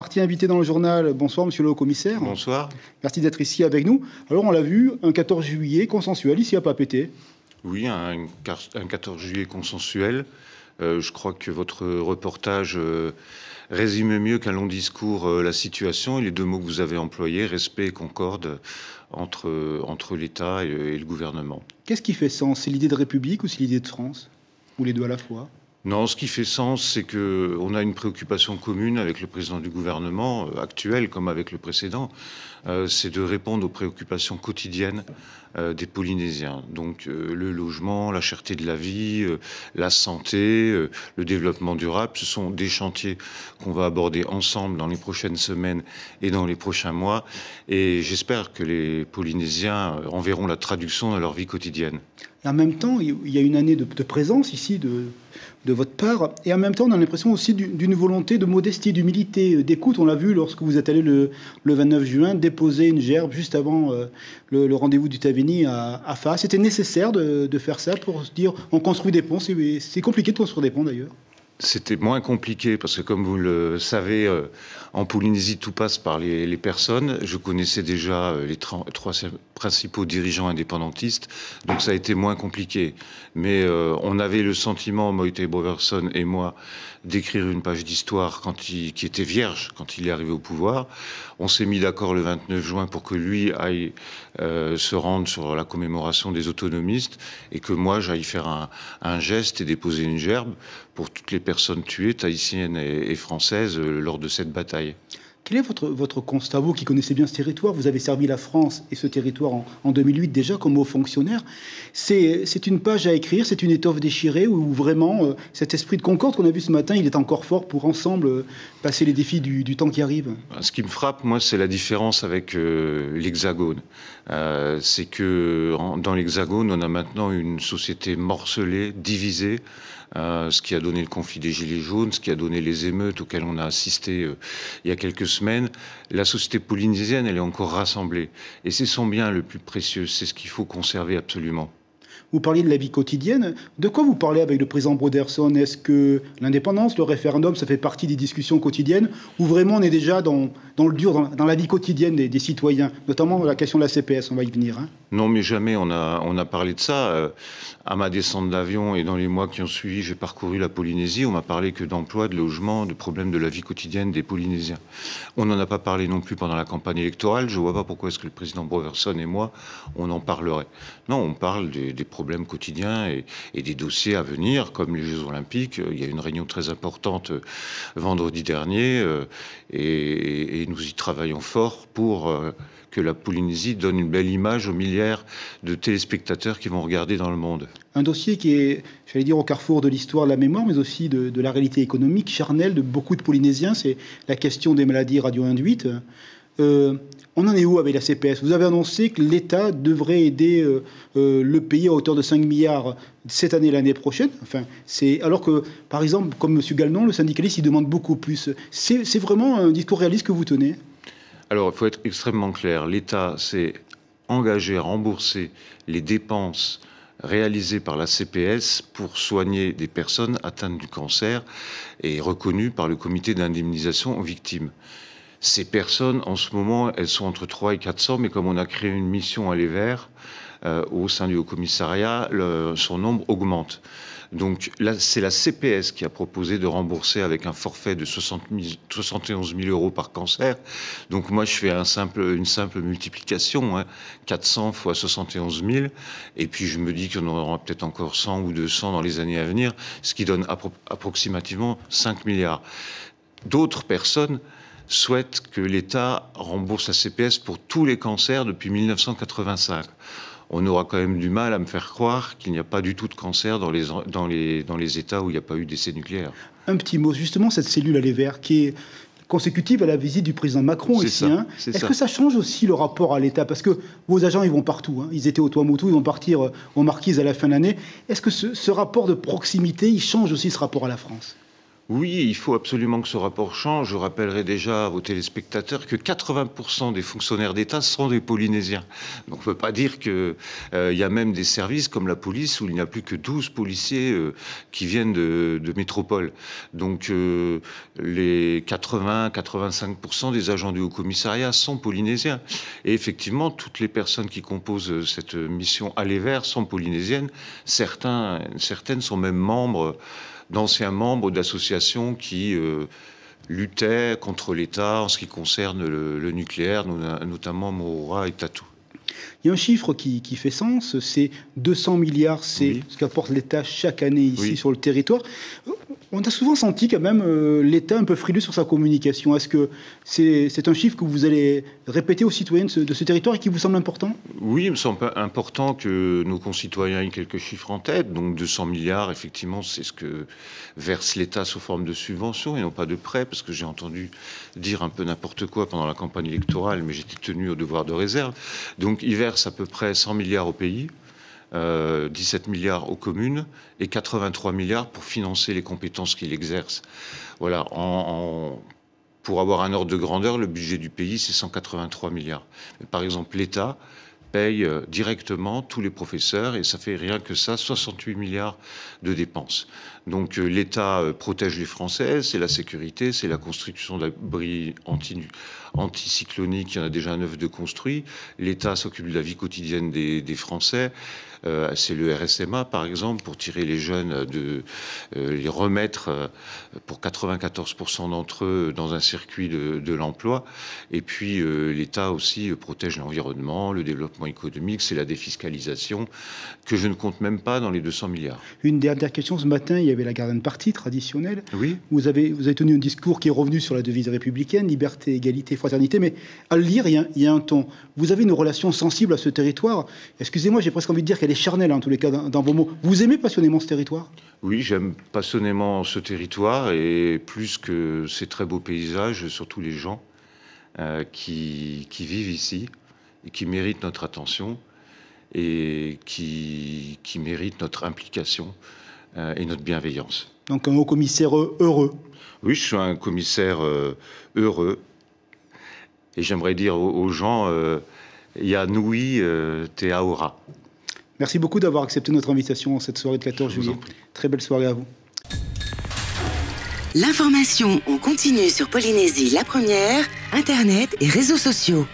Partie invité dans le journal. Bonsoir, monsieur le haut-commissaire. Bonsoir. Merci d'être ici avec nous. Alors, on l'a vu, un 14 juillet consensuel ici à Papeete. Oui, un 14 juillet consensuel. Je crois que votre reportage résume mieux qu'un long discours la situation et les deux mots que vous avez employés, respect et concorde, entre l'État et le gouvernement. Qu'est-ce qui fait sens? C'est l'idée de République ou c'est l'idée de France? Ou les deux à la fois? Non, ce qui fait sens, c'est qu'on a une préoccupation commune avec le président du gouvernement actuel comme avec le précédent, c'est de répondre aux préoccupations quotidiennes des Polynésiens. Donc le logement, la cherté de la vie, la santé, le développement durable, ce sont des chantiers qu'on va aborder ensemble dans les prochaines semaines et dans les prochains mois. Et j'espère que les Polynésiens en verront la traduction dans leur vie quotidienne. Et en même temps, il y a une année de présence ici de votre part, et en même temps, on a l'impression aussi d'une volonté de modestie, d'humilité, d'écoute. On l'a vu lorsque vous êtes allé le 29 juin déposer une gerbe juste avant le rendez-vous du Tavini à Fa. C'était nécessaire de faire ça pour se dire on construit des ponts. C'est compliqué de construire des ponts d'ailleurs. C'était moins compliqué parce que, comme vous le savez, en Polynésie, tout passe par les personnes. Je connaissais déjà les trois principaux dirigeants indépendantistes, donc ça a été moins compliqué. Mais on avait le sentiment, Moïse Boverson et moi, d'écrire une page d'histoire qui était vierge quand il est arrivé au pouvoir. On s'est mis d'accord le 29 juin pour que lui aille se rendre sur la commémoration des autonomistes et que moi j'aille faire un geste et déposer une gerbe pour toutes les personnes tuées, tahitiennes et françaises, lors de cette bataille. Quel est votre constat, vous qui connaissez bien ce territoire? Vous avez servi la France et ce territoire en 2008 déjà comme haut fonctionnaire. C'est une page à écrire, c'est une étoffe déchirée où vraiment cet esprit de concorde qu'on a vu ce matin, il est encore fort pour ensemble passer les défis du temps qui arrive. Ce qui me frappe, moi, c'est la différence avec l'Hexagone. C'est que dans l'Hexagone, on a maintenant une société morcelée, divisée, ce qui a donné le conflit des Gilets jaunes, ce qui a donné les émeutes auxquelles on a assisté il y a quelques semaines. La société polynésienne, elle est encore rassemblée. Et c'est son bien le plus précieux, c'est ce qu'il faut conserver absolument. Vous parliez de la vie quotidienne. De quoi vous parlez avec le président Broderson? Est-ce que l'indépendance, le référendum, ça fait partie des discussions quotidiennes? Ou vraiment on est déjà dans le dur, dans la vie quotidienne des citoyens? Notamment la question de la CPS, on va y venir. Hein. Non, mais jamais on a parlé de ça. À ma descente d'avion et dans les mois qui ont suivi, j'ai parcouru la Polynésie. On m'a parlé que d'emploi, de logement, de problèmes de la vie quotidienne des Polynésiens. On n'en a pas parlé non plus pendant la campagne électorale. Je ne vois pas pourquoi est-ce que le président Broderson et moi, on en parlerait. Non, on parle des problèmes quotidiens et des dossiers à venir, comme les Jeux Olympiques. Il y a une réunion très importante vendredi dernier et nous y travaillons fort pour que la Polynésie donne une belle image aux milliards de téléspectateurs qui vont regarder dans le monde. Un dossier qui est, j'allais dire, au carrefour de l'histoire, de la mémoire, mais aussi de la réalité économique charnelle de beaucoup de Polynésiens, c'est la question des maladies radio-induites. On en est où avec la CPS? Vous avez annoncé que l'État devrait aider le pays à hauteur de 5 milliards cette année et l'année prochaine. Enfin, alors que, par exemple, comme M. Gallon, le syndicaliste, il demande beaucoup plus. C'est vraiment un discours réaliste que vous tenez? Alors, il faut être extrêmement clair. L'État s'est engagé à rembourser les dépenses réalisées par la CPS pour soigner des personnes atteintes du cancer et reconnues par le comité d'indemnisation aux victimes. Ces personnes, en ce moment, elles sont entre 300 et 400, mais comme on a créé une mission aller vers au sein du Haut-Commissariat, son nombre augmente. Donc là, c'est la CPS qui a proposé de rembourser avec un forfait de 71 000 euros par cancer. Donc moi, je fais une simple multiplication, 400 fois 71 000, et puis je me dis qu'on en aura peut-être encore 100 ou 200 dans les années à venir, ce qui donne approximativement 5 milliards. D'autres personnes souhaitent que l'État rembourse la CPS pour tous les cancers depuis 1985. On aura quand même du mal à me faire croire qu'il n'y a pas du tout de cancer dans les États où il n'y a pas eu d'essai nucléaire. Un petit mot, justement, cette cellule à les Verts qui est consécutive à la visite du président Macron ici. Est-ce que ça change aussi le rapport à l'État? Parce que vos agents, ils vont partout. Ils étaient au Tuamotu, ils vont partir aux Marquises à la fin de l'année. Est-ce que ce rapport de proximité, il change aussi ce rapport à la France? Oui, il faut absolument que ce rapport change. Je rappellerai déjà à vos téléspectateurs que 80% des fonctionnaires d'État sont des Polynésiens. Donc on ne peut pas dire qu'il y a même des services comme la police où il n'y a plus que 12 policiers qui viennent de métropole. Donc les 80-85% des agents du Haut-Commissariat sont polynésiens. Et effectivement, toutes les personnes qui composent cette mission Aller Vers sont polynésiennes. Certaines sont même d'anciens membres d'associations qui luttaient contre l'État en ce qui concerne le nucléaire, notamment Moroura et Tatou. Il y a un chiffre qui fait sens, c'est 200 milliards, c'est Oui. ce qu'apporte l'État chaque année ici Oui. sur le territoire. On a souvent senti quand même l'État un peu frileux sur sa communication. Est-ce que c'est un chiffre que vous allez répéter aux citoyens de ce territoire et qui vous semble important? Oui, il me semble important que nos concitoyens aient quelques chiffres en tête. Donc 200 milliards, effectivement, c'est ce que verse l'État sous forme de subventions et non pas de prêts, parce que j'ai entendu dire un peu n'importe quoi pendant la campagne électorale, mais j'étais tenu au devoir de réserve. Donc il verse à peu près 100 milliards au pays. 17 milliards aux communes et 83 milliards pour financer les compétences qu'il exerce. Voilà, pour avoir un ordre de grandeur, le budget du pays, c'est 183 milliards. Mais par exemple, l'État paye directement tous les professeurs et ça fait rien que ça, 68 milliards de dépenses. Donc l'État protège les Français, c'est la sécurité, c'est la construction d'abris anticycloniques, il y en a déjà 9 de construits. L'État s'occupe de la vie quotidienne des Français. C'est le RSMA, par exemple, pour tirer les jeunes, les remettre pour 94% d'entre eux dans un circuit de l'emploi. Et puis l'État aussi protège l'environnement, le développement économique, c'est la défiscalisation, que je ne compte même pas dans les 200 milliards. Une dernière question, ce matin, il y avait la garden party traditionnelle. Oui. Vous avez tenu un discours qui est revenu sur la devise républicaine, liberté, égalité, fraternité, mais à le lire, il y a un ton. Vous avez une relation sensible à ce territoire. Excusez-moi, j'ai presque envie de dire qu'elle est charnelle, en tous les cas, dans vos mots. Vous aimez passionnément ce territoire? Oui, j'aime passionnément ce territoire et plus que ces très beaux paysages, surtout les gens qui vivent ici et qui méritent notre attention et qui méritent notre implication et notre bienveillance. Donc un haut-commissaire heureux. Oui, je suis un commissaire heureux et j'aimerais dire aux gens Ya Nui Te Aora. Merci beaucoup d'avoir accepté notre invitation cette soirée de 14 juillet. Très belle soirée à vous. L'information en continu sur Polynésie la première, Internet et réseaux sociaux.